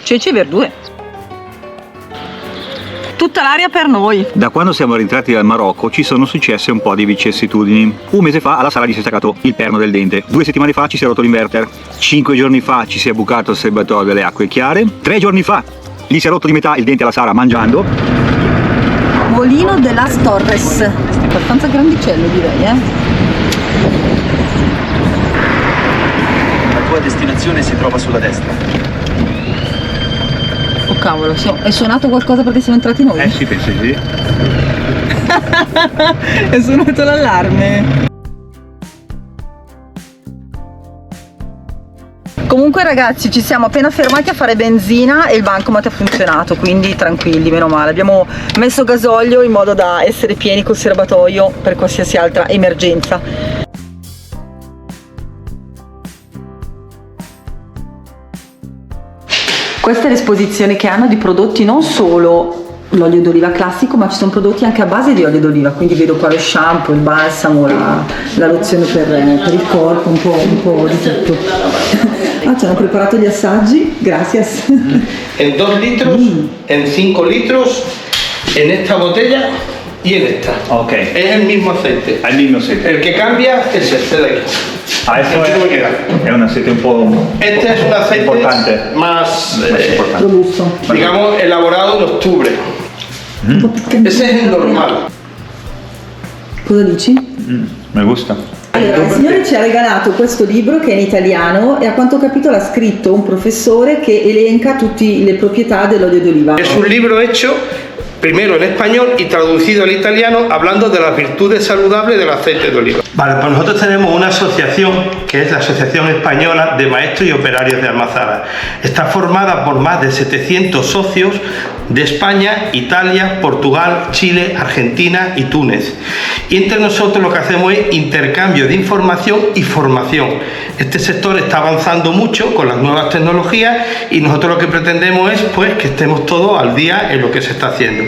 ceci e verdure. Tutta l'aria per noi. Da quando siamo rientrati dal Marocco ci sono successe un po' di vicissitudini. Un mese fa alla sala gli si è staccato il perno del dente. 2 settimane fa ci si è rotto l'inverter. 5 giorni fa ci si è bucato il serbatoio delle acque chiare. 3 giorni fa gli si è rotto di metà il dente alla Sara mangiando. Molino de las Torres. Abbastanza grandicello, direi, La tua destinazione si trova sulla destra. Oh cavolo, è suonato qualcosa perché siamo entrati noi? Sì, penso di sì. È suonato l'allarme. Comunque ragazzi, ci siamo appena fermati a fare benzina e il bancomat ha funzionato, quindi tranquilli, meno male. Abbiamo messo gasolio in modo da essere pieni col serbatoio per qualsiasi altra emergenza. Questa è l'esposizione che hanno di prodotti, non solo l'olio d'oliva classico, ma ci sono prodotti anche a base di olio d'oliva, quindi vedo qua lo shampoo, il balsamo, la lozione per il corpo, un po' di tutto. Ah, ci hanno preparato gli assaggi, gracias. En 2 litros, en 5 litros, en esta botella y en esta. Ok. Es el mismo aceite. Al mismo aceite. El que cambia es este de aquí. Esto è un aceite un po' Este es un aceite importante. más, importante. Robusto. digamos, elaborado en octubre. Ese es el normal. Cosa dici? Mi gusta. Allora, il signore ci ha regalato questo libro che è in italiano e a quanto ho capito l'ha scritto un professore che elenca tutte le proprietà dell'olio d'oliva. Es un libro hecho primero en español y traducido al italiano hablando de las virtudes saludables del aceite de oliva. Vale, pues nosotros tenemos una asociación que es la Asociación Española de Maestros y Operarios de Almazara. Está formada por más de 700 socios de España, Italia, Portugal, Chile, Argentina y Túnez. Y entre nosotros lo que hacemos es intercambio de información y formación. Este sector está avanzando mucho con las nuevas tecnologías y nosotros lo que pretendemos es pues que estemos todos al día en lo que se está haciendo.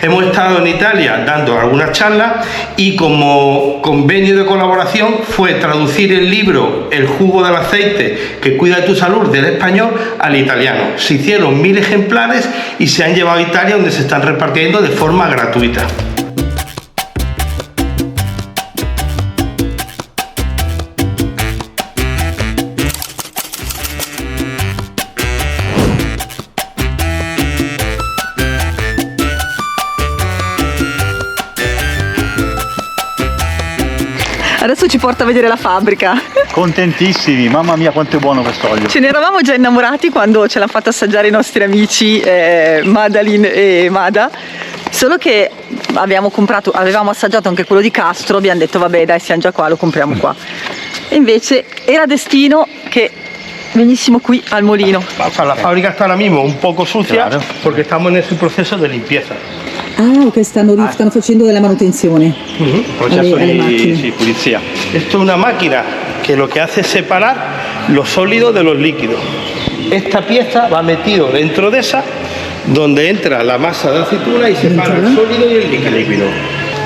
Hemos estado en Italia dando algunas charlas y como convenio de colaboración fue traducir el libro El jugo del aceite que cuida de tu salud del español al italiano. Se hicieron 1000 ejemplares y se han llevado a Italia, donde se están repartiendo de forma gratuita. Adesso ci porta a vedere la fabbrica. Contentissimi, mamma mia quanto è buono quest'olio. Ce ne eravamo già innamorati quando ce l'hanno fatto assaggiare i nostri amici Madeline e Mada, solo che avevamo assaggiato anche quello di Castro, abbiamo detto vabbè dai, siamo già qua, lo compriamo qua. E invece era destino che venissimo qui al molino. La fábrica está ahora mismo un poco sucia, Claro. porque estamos en ese proceso de limpieza. Ah, ok, stanno facendo della manutenzione. Processo alle macchine. di pulizia. Esto es una máquina que lo que hace es separar los sólidos de los líquidos. Esta pieza va metido dentro de esa, donde entra la masa de aceituna y separa el sólido y el líquido.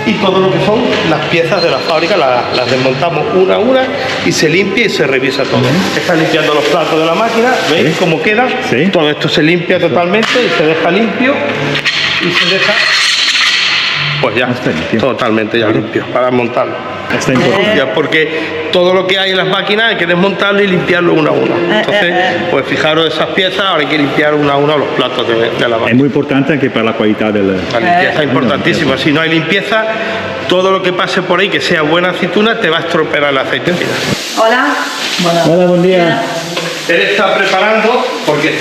Y todo lo que son las piezas de la fábrica las desmontamos una a una y se limpia y se revisa todo. Está limpiando los platos de la máquina, ¿veis cómo queda? Sí. Todo esto se limpia totalmente y se deja limpio y se deja, pues ya, Está limpio. totalmente ya limpio para montarlo. Está importante. Ya, porque todo lo que hay en las máquinas hay que desmontarlo y limpiarlo una a una. Entonces, pues fijaros esas piezas, ahora hay que limpiar una a una los platos de la È máquina. molto importante anche per la qualità del... La limpieza es importantísima. Si no hay limpieza, todo lo que pase por ahí que sea buena aceituna te va a estropear el aceite. Hola. Hola, buen día. Él está preparando, porque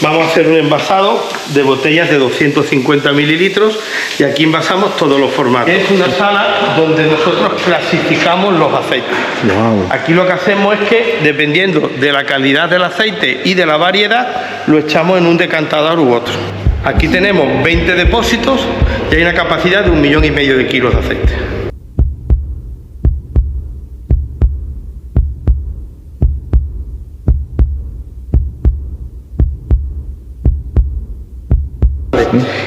vamos a hacer un envasado de botellas de 250 mililitros y aquí envasamos todos los formatos. Es una sala donde nosotros clasificamos los aceites. Wow. Aquí lo que hacemos es que, dependiendo de la calidad del aceite y de la variedad, lo echamos en un decantador u otro. Aquí tenemos 20 depósitos y hay una capacidad de 1,5 millones de kilos de aceite.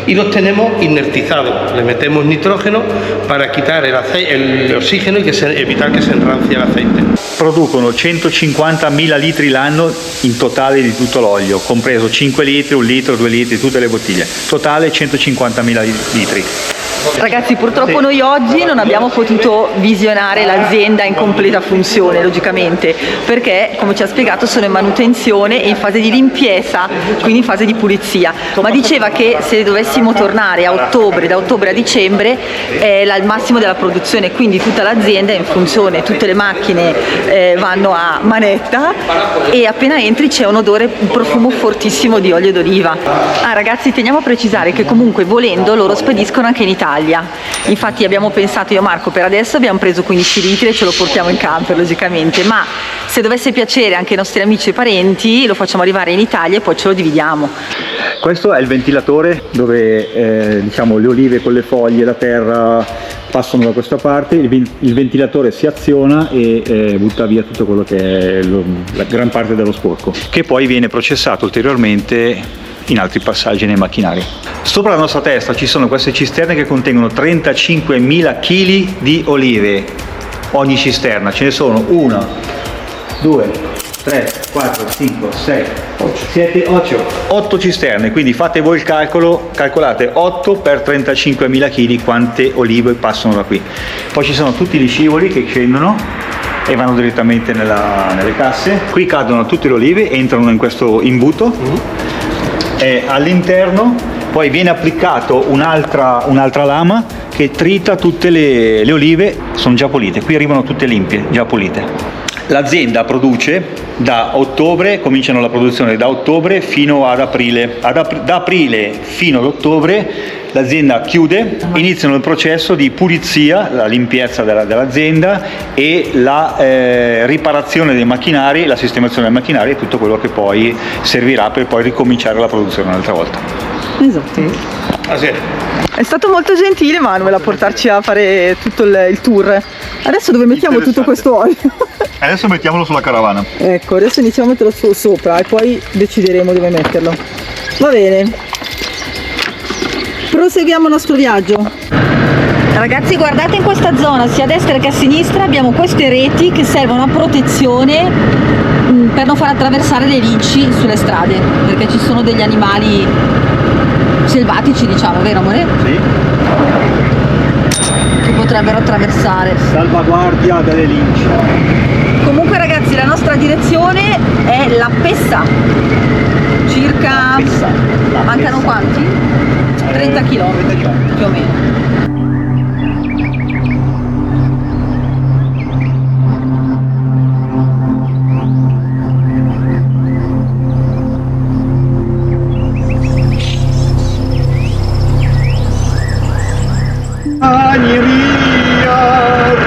y los tenemos inertizados. Le metemos nitrógeno para quitar el oxígeno y evitar que se enrancie el aceite. Producono 150.000 litri l'anno in totale di tutto l'olio, compreso 5 litri, 1 litro, 2 litri, tutte le bottiglie. Totale 150.000 litri. Ragazzi, purtroppo noi oggi non abbiamo potuto visionare l'azienda in completa funzione, logicamente, perché come ci ha spiegato sono in manutenzione e in fase di limpieza, quindi in fase di pulizia, ma diceva che se dovessimo tornare a ottobre, da ottobre a dicembre è il massimo della produzione, quindi tutta l'azienda è in funzione, tutte le macchine vanno a manetta e appena entri c'è un odore, un profumo fortissimo di olio d'oliva. Ragazzi, teniamo a precisare che comunque volendo loro spediscono anche in Italia. Infatti abbiamo pensato, io e Marco per adesso abbiamo preso 15 litri e ce lo portiamo in camper logicamente, ma se dovesse piacere anche ai nostri amici e parenti lo facciamo arrivare in Italia e poi ce lo dividiamo. Questo è il ventilatore dove diciamo le olive con le foglie, la terra passano da questa parte, il ventilatore si aziona e butta via tutto quello che è la gran parte dello sporco, che poi viene processato ulteriormente in altri passaggi nei macchinari. Sopra la nostra testa ci sono queste cisterne che contengono 35.000 kg di olive ogni cisterna, ce ne sono 1, 2, 3, 4, 5, 6, 7, 8 cisterne, quindi fate voi il calcolo, calcolate 8 per 35.000 kg quante olive passano da qui. Poi ci sono tutti gli scivoli che scendono e vanno direttamente nelle casse. Qui cadono tutte le olive, entrano in questo imbuto e all'interno poi viene applicato un'altra lama che trita tutte le olive, sono già pulite, qui arrivano tutte limpie, già pulite. L'azienda produce da ottobre, cominciano la produzione da ottobre fino ad aprile. Da aprile fino ad ottobre l'azienda chiude, iniziano il processo di pulizia, la limpiezza dell'azienda e la riparazione dei macchinari, la sistemazione dei macchinari e tutto quello che poi servirà per poi ricominciare la produzione un'altra volta. Esatto. Ah, sì. È stato molto gentile Manuel a portarci a fare tutto il tour. Adesso dove mettiamo tutto questo olio? Adesso mettiamolo sulla caravana. Ecco, adesso iniziamo a metterlo sopra e poi decideremo dove metterlo. Va bene. Proseguiamo il nostro viaggio. Ragazzi, guardate in questa zona, sia a destra che a sinistra abbiamo queste reti che servono a protezione per non far attraversare le linci sulle strade, perché ci sono degli animali selvatici, diciamo, vero amore? Sì. Che potrebbero attraversare. Salvaguardia delle lince. Comunque ragazzi, la nostra direzione è La Pessa. Circa... mancano quanti? 30 km più o meno.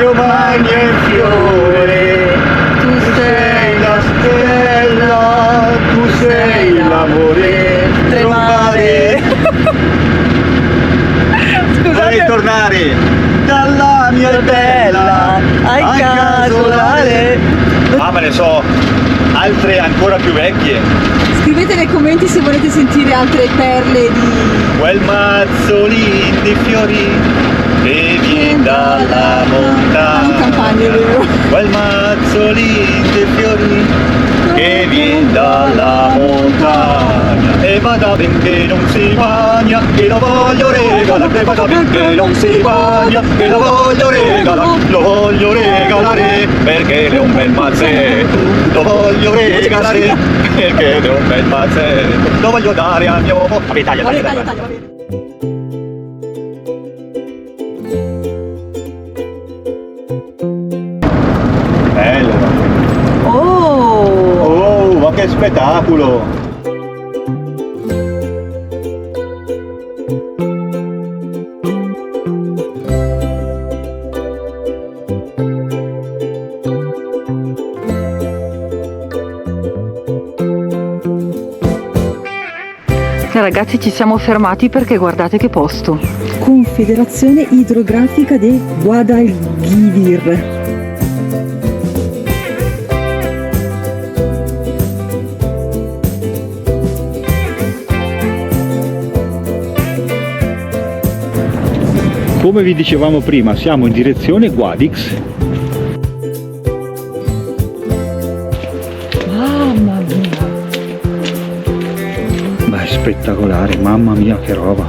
Romagna è fiore, Tu sei la stella, tu sei l'amore, trovare. Vorrei tornare dalla mia bella ai casolare. Ah, ma ne so altre ancora più vecchie. Scrivete nei commenti se volete sentire altre perle di... Quel mazzolin di fiori che viene dalla montagna. Campagna, vero? Quel mazzolin di fiori che viene dalla montagna. E vada benché non si bagna, che lo voglio regalare. E vada benché non si bagna, che lo voglio regalare. Lo voglio regalare perché è un bel mazzetto. Lo voglio regalare perché è un bel mazzetto. Lo voglio dare al mio... Vabbè, taglia. Bello! Oh! Oh, ma che spettacolo! Ragazzi, ci siamo fermati perché guardate che posto. Confederazione Idrografica de Guadalquivir. Come vi dicevamo prima, siamo in direzione Guadix. Mamma mia. Ma è spettacolare, mamma mia che roba.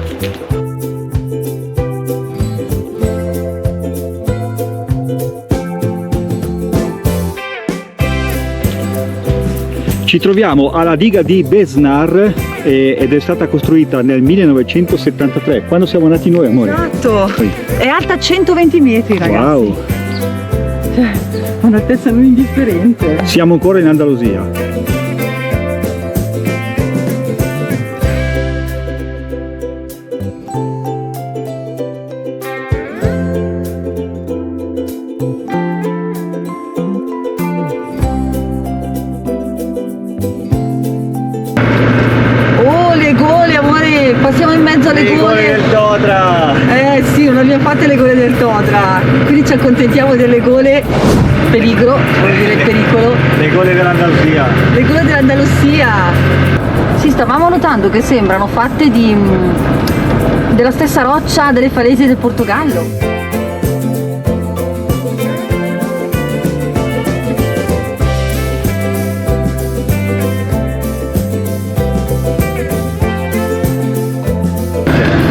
Ci troviamo alla diga di Besnar ed è stata costruita nel 1973, quando siamo nati noi, amore. Esatto. Sì. È alta 120 metri, ragazzi. Wow, Cioè, ha un'altezza non indifferente. siamo ancora in Andalusia. Oh, le gole, amore, passiamo in mezzo alle gole. Todra! Sì, non abbiamo fatte le gole del Todra, quindi ci accontentiamo delle gole pericolo, vuol dire pericolo, Le gole dell'Andalusia. le gole dell'Andalusia. Sì, stavamo notando che sembrano fatte della stessa roccia delle falesi del Portogallo.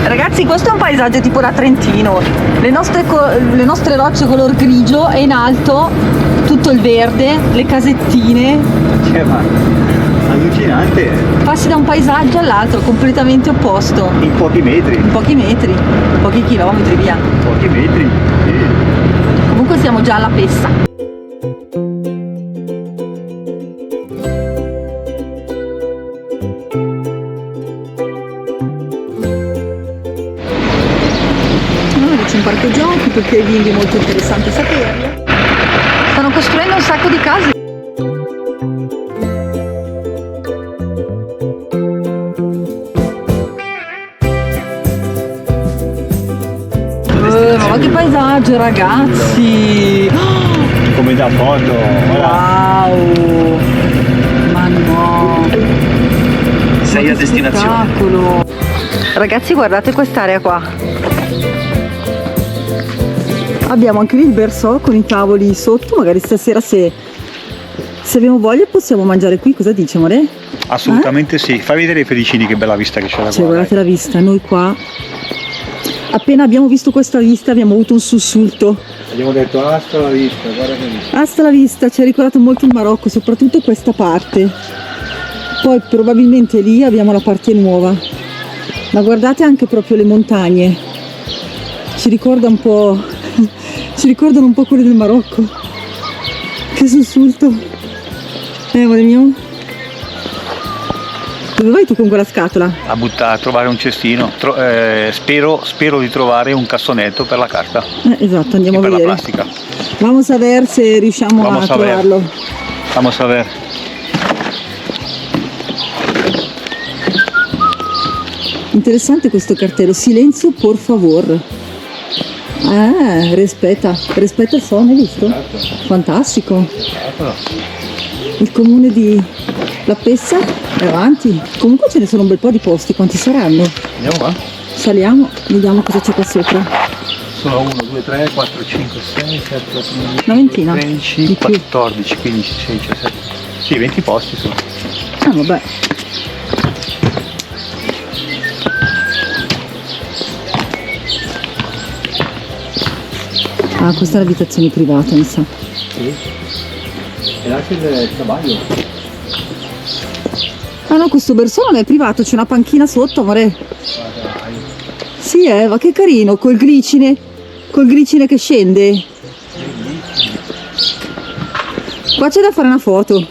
Ragazzi, questo è un paesaggio tipo da Trentino, le nostre rocce color grigio e in alto tutto il verde, le casettine, Cioè, ma allucinante, passi da un paesaggio all'altro completamente opposto, in pochi metri, in pochi metri, pochi chilometri via. pochi metri. Sì. Comunque siamo già alla Pessa. C'è un parco giochi perché i bimbi è molto interessante saperlo. Stanno costruendo un sacco di case. Ma che paesaggio, ragazzi! Come da foto. Wow! Ma no! Sei Ma a che destinazione. spettacolo! Ragazzi, guardate quest'area qua. Abbiamo anche lì il bersò con i tavoli sotto, magari stasera se abbiamo voglia possiamo mangiare qui, cosa dici, amore? Assolutamente sì. Fai vedere ai Fedicini che bella vista che c'è da Cioè, qua. guardate la vista, noi qua appena abbiamo visto questa vista abbiamo avuto un sussulto. Abbiamo detto hasta la vista, guarda che vista. Hasta la vista, ci ha ricordato molto il Marocco, soprattutto questa parte. Poi probabilmente lì abbiamo la parte nuova. Ma guardate anche proprio le montagne. Ci ricorda un po'. Ci ricordano un po' quelle del Marocco. Che sussulto. Amore mio. Dove vai tu con quella scatola? A trovare un cestino. Spero di trovare un cassonetto per la carta Esatto, andiamo e a per la vedere. plastica. Vamos a ver se riusciamo Vamos a a ver. trovarlo. Vamos a ver. Interessante questo cartello. Silenzio, por favor. Ah, rispetta il suono, hai visto? Fantastico. Il comune di La Pessa è avanti. Comunque ce ne sono un bel po' di posti, quanti saranno? Andiamo qua. Saliamo, vediamo cosa c'è qua sopra. Sono 1, 2, 3, 4, 5, 6, 7, 8, 9, Una ventina. 13, Di più. 14, 15, 16, 17. Sì, 20 posti sono. Ah, vabbè. Ah, questa è l'abitazione privata, mi sa. Sì. E anche il cavallo. Ah no, questo bersò non è privato, c'è una panchina sotto, amore. Sì, ma che carino, col glicine che scende. Qua c'è da fare una foto.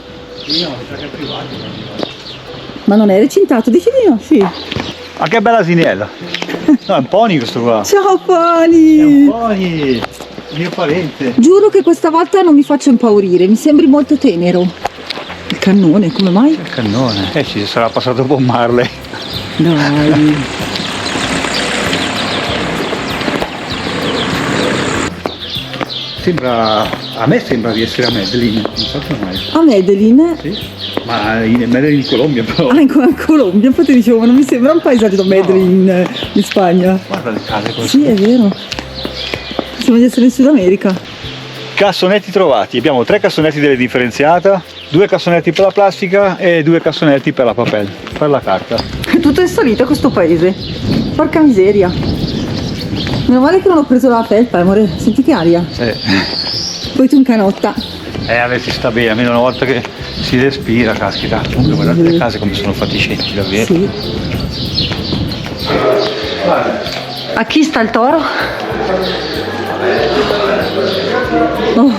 Ma non è recintato, dici di no? Sì. Ma che bella asinella. No, è un pony questo qua. Ciao È un Pani! pony. Mio parente. Giuro che questa volta non mi faccio impaurire, mi sembri molto tenero. Il cannone, come mai? Il cannone. Ci sarà passato Bob Marley. Dai. A me sembra di essere a Medellin, non so come mai. A Medellin, Sì? Ma in Medellin in Colombia però. in Colombia, infatti dicevo, ma non mi sembra un paesaggio da Medellin in Spagna. Guarda le case così. Sì, è vero. Sembra di essere in Sud America. Cassonetti trovati, abbiamo 3 cassonetti delle differenziata, 2 cassonetti per la plastica e 2 cassonetti per la papel, per la carta. Tutto è salito a questo paese. Porca miseria. Meno male che non ho preso la felpa, amore. Senti che aria. Poi tu in canotta. Vabbè, si sta bene, almeno una volta che si respira, caspita. Comunque guardate le case come sono fatiscenti, davvero. Sì. A chi sta il toro? Oh.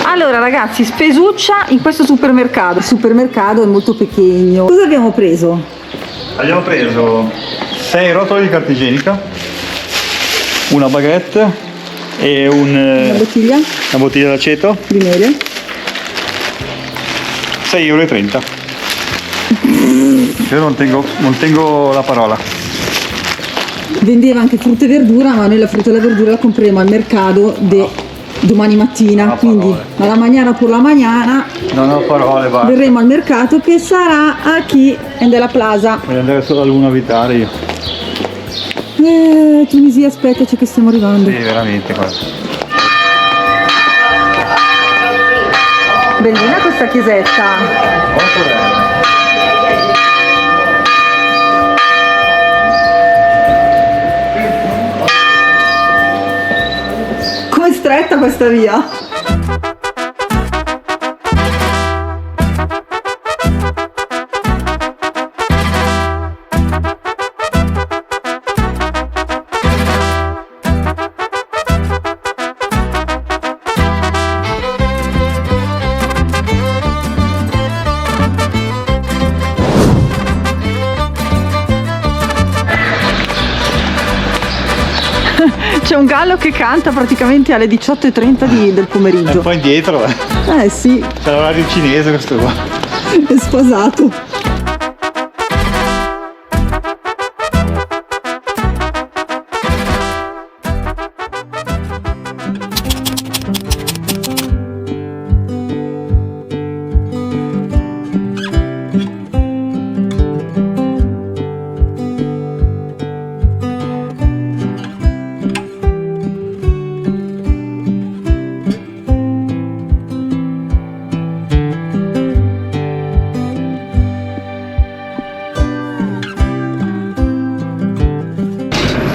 Allora ragazzi, spesuccia in questo supermercato. Il supermercato è molto pequeño. Cosa abbiamo preso? Abbiamo preso 6 rotoli di carta igienica, una baguette e Una bottiglia una bottiglia d'aceto, di miele. 6,30 €. Io non tengo la parola. Vendeva anche frutta e verdura, ma noi la frutta e la verdura la compreremo al mercato domani mattina, No, quindi parole. alla mañana por la mañana Non ho parole, va. verremo al mercato che sarà aquí en della Plaza. Voglio andare solo a Luna a abitare io. Tunisia, aspettaci che stiamo arrivando. Sì, veramente, guarda. Bellina questa chiesetta. Molto bella. Com'è stretta questa via? C'è un gallo che canta praticamente alle 18:30 del È pomeriggio. un po' indietro, Sì, c'è l'orario cinese questo qua. è sposato.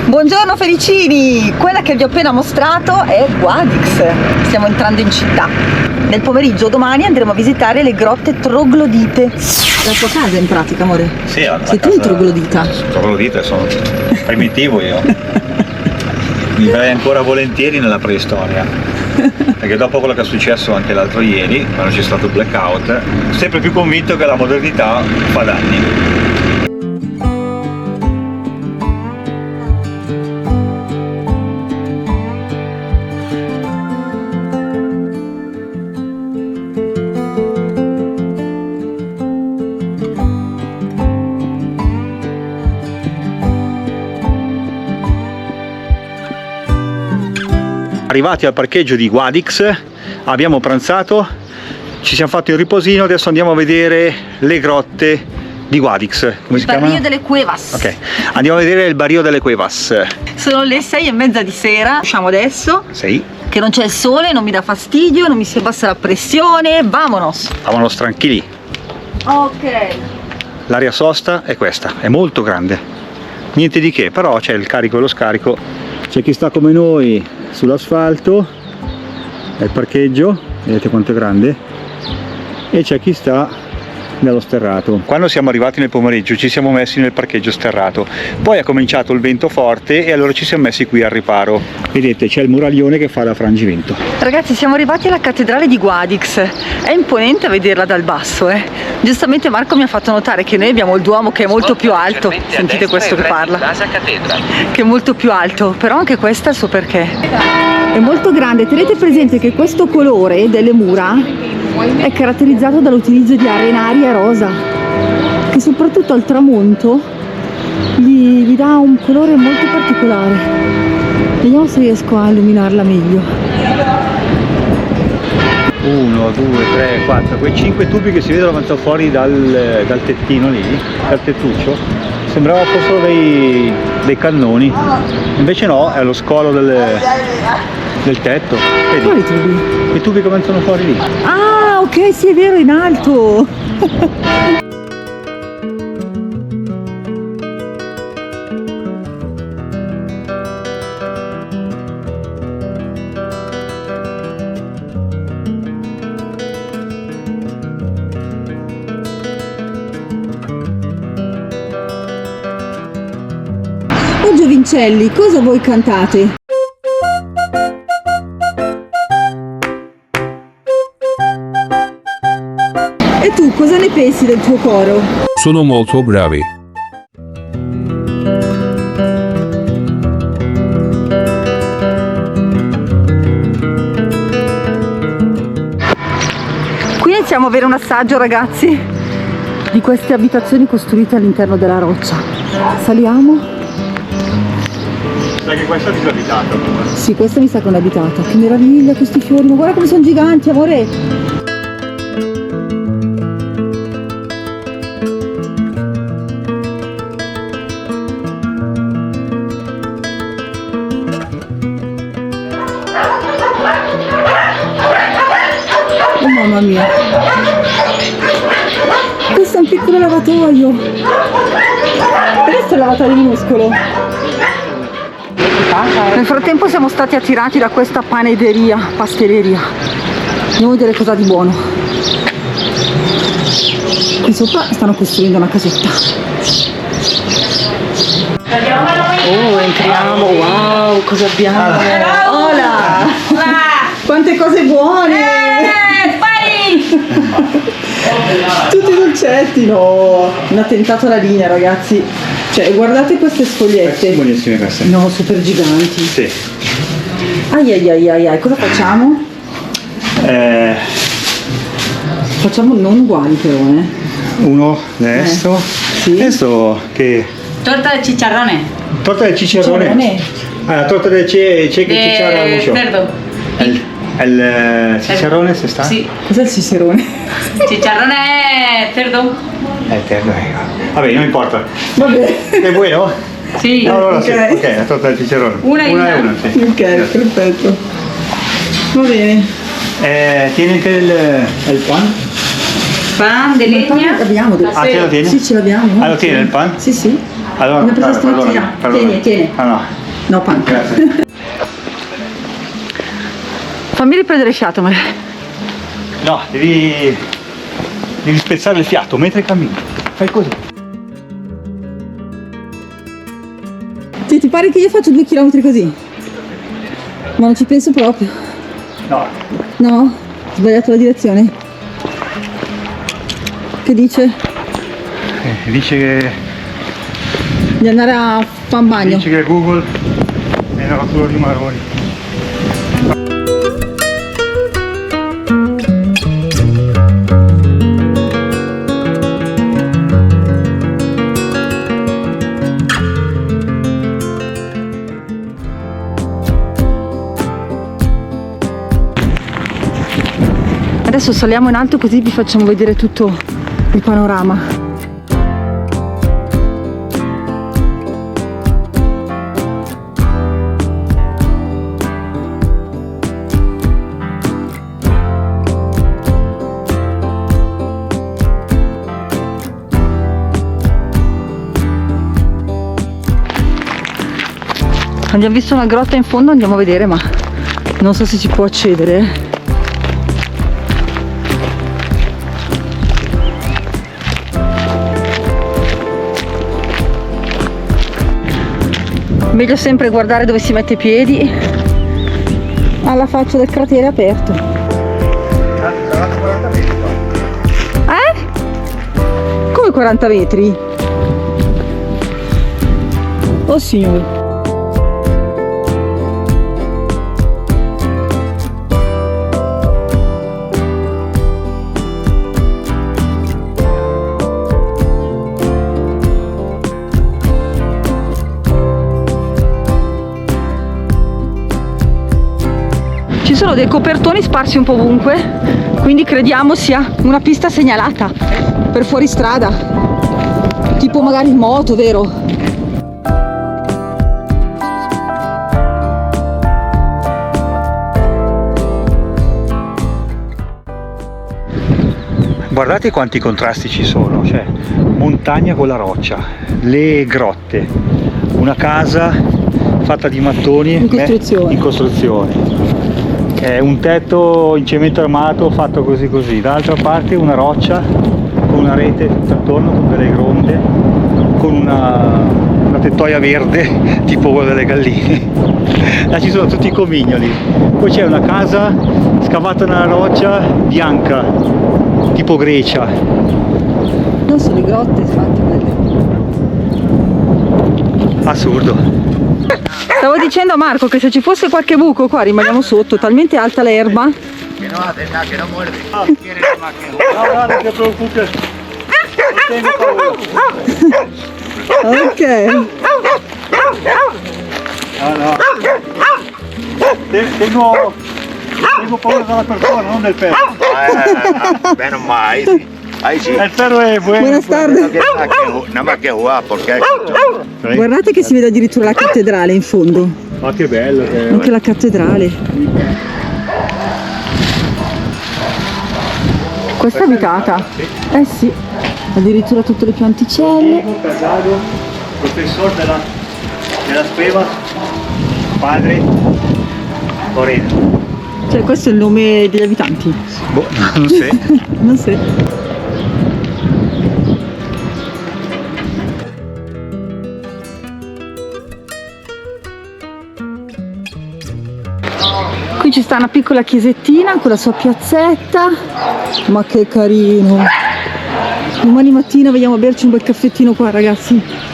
Buongiorno Felicini, quella che vi ho appena mostrato è Guadix, stiamo entrando in città. Nel pomeriggio domani andremo a visitare le grotte troglodite. La tua casa in pratica, amore? Sì, Sei tu un troglodita? Troglodita, sono primitivo io. Vivrei ancora volentieri nella preistoria. Perché dopo quello che è successo anche l'altro ieri, quando c'è stato il blackout, sempre più convinto che la modernità fa danni. Arrivati al parcheggio di Guadix, abbiamo pranzato, ci siamo fatti un riposino, adesso andiamo a vedere le grotte di Guadix. Come si chiama? Barrio delle Cuevas. Ok, andiamo a vedere il Barrio delle Cuevas. Sono le 6:30 di sera, usciamo adesso, Sì, che non c'è il sole, non mi dà fastidio, non mi si abbassa la pressione, vamonos! vámonos tranquilli. Ok. L'area sosta è questa, è molto grande. Niente di che, però c'è il carico e lo scarico. C'è chi sta come noi sull'asfalto, è il parcheggio, vedete quanto è grande, e c'è chi sta nello sterrato. Quando siamo arrivati nel pomeriggio ci siamo messi nel parcheggio sterrato, poi ha cominciato il vento forte e allora ci siamo messi qui al riparo. Vedete, c'è il muraglione che fa da frangivento. Ragazzi, siamo arrivati alla cattedrale di Guadix, è imponente a vederla dal basso, Giustamente Marco mi ha fatto notare che noi abbiamo il Duomo che è molto più alto, sentite questo che parla, che è molto più alto, però anche questo ha il suo perché. È molto grande, tenete presente che questo colore delle mura è caratterizzato dall'utilizzo di arenaria rosa, che soprattutto al tramonto gli dà un colore molto particolare. Vediamo se riesco a illuminarla meglio. 1, 2, 3, 4, quei 5 tubi che si vedono quando sono fuori dal tettino lì, dal tettuccio, sembrava fossero dei cannoni, invece no, è lo scolo del tetto. Vedi? Quali tubi? I tubi come sono fuori lì. Ah, ok, sì, è vero, in alto. Oh Giovincelli, cosa voi cantate? E tu cosa ne pensi del tuo coro? Sono molto bravi. Qui iniziamo a avere un assaggio, ragazzi, di queste abitazioni costruite all'interno della roccia. Saliamo. Sai che questa è disabitata. Sì, questa mi sa che è un'abitata. Che meraviglia questi fiori, ma guarda come sono giganti, amore. Oh mamma mia. Questo è un piccolo lavatoio. Questo è il lavatoio minuscolo. Nel frattempo siamo stati attirati da questa pastelleria. Andiamo a vedere cosa ha di buono. Qui sopra stanno costruendo una casetta. Oh, entriamo, wow, cosa abbiamo? Hola! Quante cose buone! Tutti i dolcetti, no! Un attentato alla linea, ragazzi. Cioè, guardate queste sfogliette. Buonissime queste. No, super giganti. Sì. Ai, cosa facciamo? Facciamo non uguali però, Uno adesso. Sì. Adesso che. Torta de chicharrones. Torta de chicharrone. Chicharrone. Ah, torta de chicharrone mucho. Cerdo. El chicharrone se sta? Sí. Cos'è il cicerone? Chicharrones cerdo. Eterno. Vabbè, non importa. Vabbè. È buono? Sí. No, allora sì, Ok. ok, la torta del chicharrone. Una e una. e una, sì. Ok, perfetto. Va bene. Tieni anche il pan? Pan de Ma il pane leña. l'abbiamo. Ah, ce lo tieni? Sì, ce l'abbiamo. Ah, lo tieni il pan? Sì, sì. Allora, Ne ho preso perdona, stamattina. perdona. Tieni. Ah no, No, pan. grazie. Fammi riprendere fiato, ma... No, devi spezzare il fiato mentre cammini. Fai così. Ti pare che io faccio 2 chilometri così? Ma non ci penso proprio. No. No? Ho sbagliato la direzione. Che dice? Dice che Di andare a fare un bagno. Dice che Google è una rottura di maroni. Adesso saliamo in alto così vi facciamo vedere tutto il panorama. Abbiamo visto una grotta in fondo, andiamo a vedere, ma non so se si può accedere. Meglio sempre guardare dove si mette i piedi. Alla faccia del cratere aperto. Come 40 metri? Oh signore. Ci sono dei copertoni sparsi un po' ovunque, quindi crediamo sia una pista segnalata per fuoristrada. Tipo magari moto, vero? Guardate quanti contrasti ci sono, cioè montagna con la roccia, le grotte, una casa fatta di mattoni in costruzione, un tetto in cemento armato fatto così, dall'altra parte una roccia con una rete tutta attorno, con delle gronde, con una tettoia verde tipo quella delle galline. Là ci sono tutti i comignoli, poi c'è una casa scavata nella roccia bianca tipo Grecia. Non sono le grotte fatte quelle. Assurdo. Stavo dicendo a Marco che se ci fosse qualche buco qua rimaniamo sotto, talmente alta l'erba. Che no muerde. No, non ti preoccupi. Non tengo paura. Ok. No. Tengo paura della persona, non del perro. Meno mai. Ahí sí. Il perro è buono. Buenas tardes. Nada más que jugar porque Guardate che si vede addirittura la cattedrale in fondo. Ma che bello che è. Anche la cattedrale. Questa è abitata. Eh sì. Addirittura tutte le pianticelle. Casado, professore della scuola, padre Moreno. Cioè questo è il nome degli abitanti. Boh, non so. Non so. Qui ci sta una piccola chiesettina con la sua piazzetta. Ma che carino. Domani mattina vogliamo berci un bel caffettino qua, ragazzi.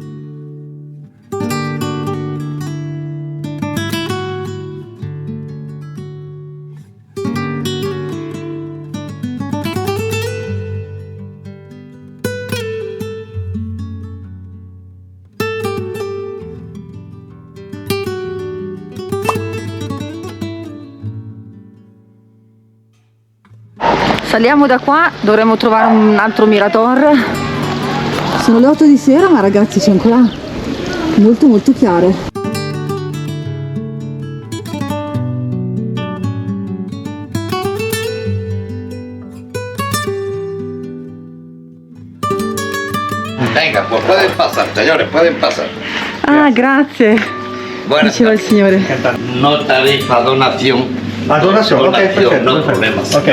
Saliamo da qua, dovremmo trovare un altro mirador. Sono le 8 di sera, ma ragazzi c'è ancora molto chiaro. venga, pues pueden pasar, señores, pueden pasar. Ah, grazie. Buenas Diceva il tardes. signore. No tarifa, donación. A donación, ok, perfecto. No perfecto. problemas. Ok,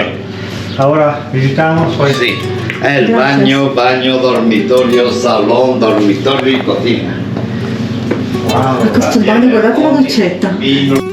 ahora visitamos. Pues sí, el Gracias. baño, dormitorio, salón, dormitorio y cocina. Wow. Questo è il bagno, guardate la doccetta. Vino.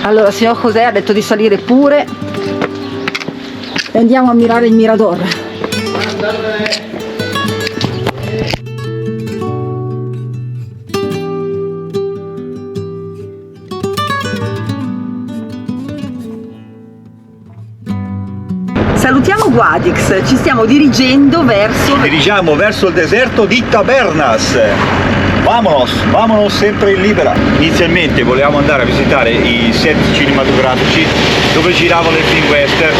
Allora, signor José ha detto di salire pure e andiamo a ammirare il mirador. Salutiamo Guadix, ci stiamo dirigendo verso... Dirigiamo verso il deserto di Tabernas. Vamonos sempre in libera. Inizialmente volevamo andare a visitare i set cinematografici dove giravano il film western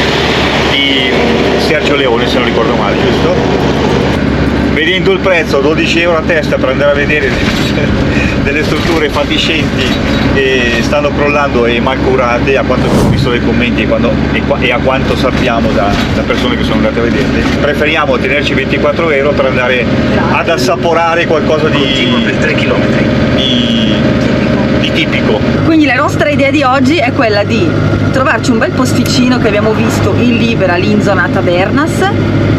di Sergio Leone, se non ricordo male, giusto? Vedendo il prezzo, 12 euro a testa per andare a vedere delle strutture fatiscenti che stanno crollando e mal curate, a quanto ho visto dai commenti e a quanto sappiamo da persone che sono andate a vederle, preferiamo tenerci 24 euro per andare ad assaporare qualcosa di di tipico. Quindi la nostra idea di oggi è quella di trovarci un bel posticino che abbiamo visto in Libera, lì in zona Tabernas,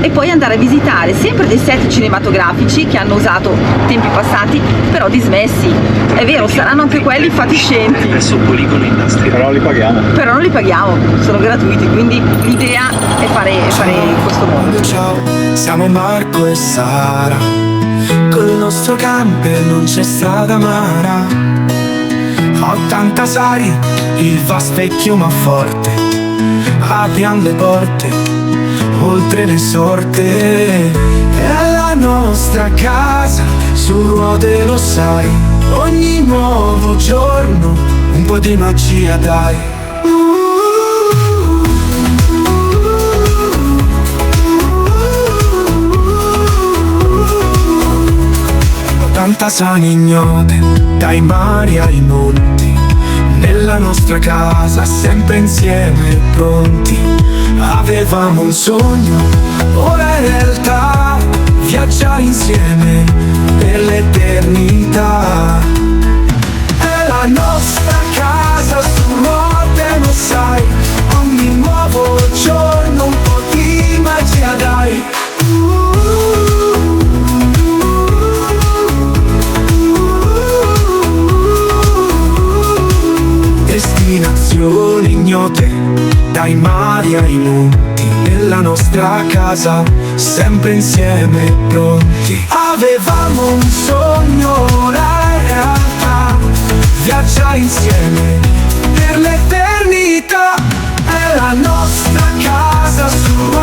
e poi andare a visitare sempre dei set cinematografici che hanno usato tempi passati, però dismessi. È vero, saranno anche quelli fatiscenti, Verso un poligono industriale. Però li paghiamo. però non li paghiamo, sono gratuiti, quindi l'idea è fare in questo modo. Ciao, siamo Marco e Sara. Col nostro camper non c'è strada amara. 86, il va specchio ma forte. Apriamo le porte, oltre le sorte. È la nostra casa, su ruote lo sai. Ogni nuovo giorno, un po' di magia dai. Tanta sani ignote, dai mari ai monti, nella nostra casa sempre insieme pronti. Avevamo un sogno, ora è realtà, viaggiare insieme per l'eternità. È la nostra casa su ruote, lo sai, ogni nuovo giorno un po' di magia dai. Destinazioni ignote, dai mari ai monti, nella nostra casa, sempre insieme pronti. Avevamo un sogno, ora è realtà, viaggiare insieme per l'eternità. È la nostra casa su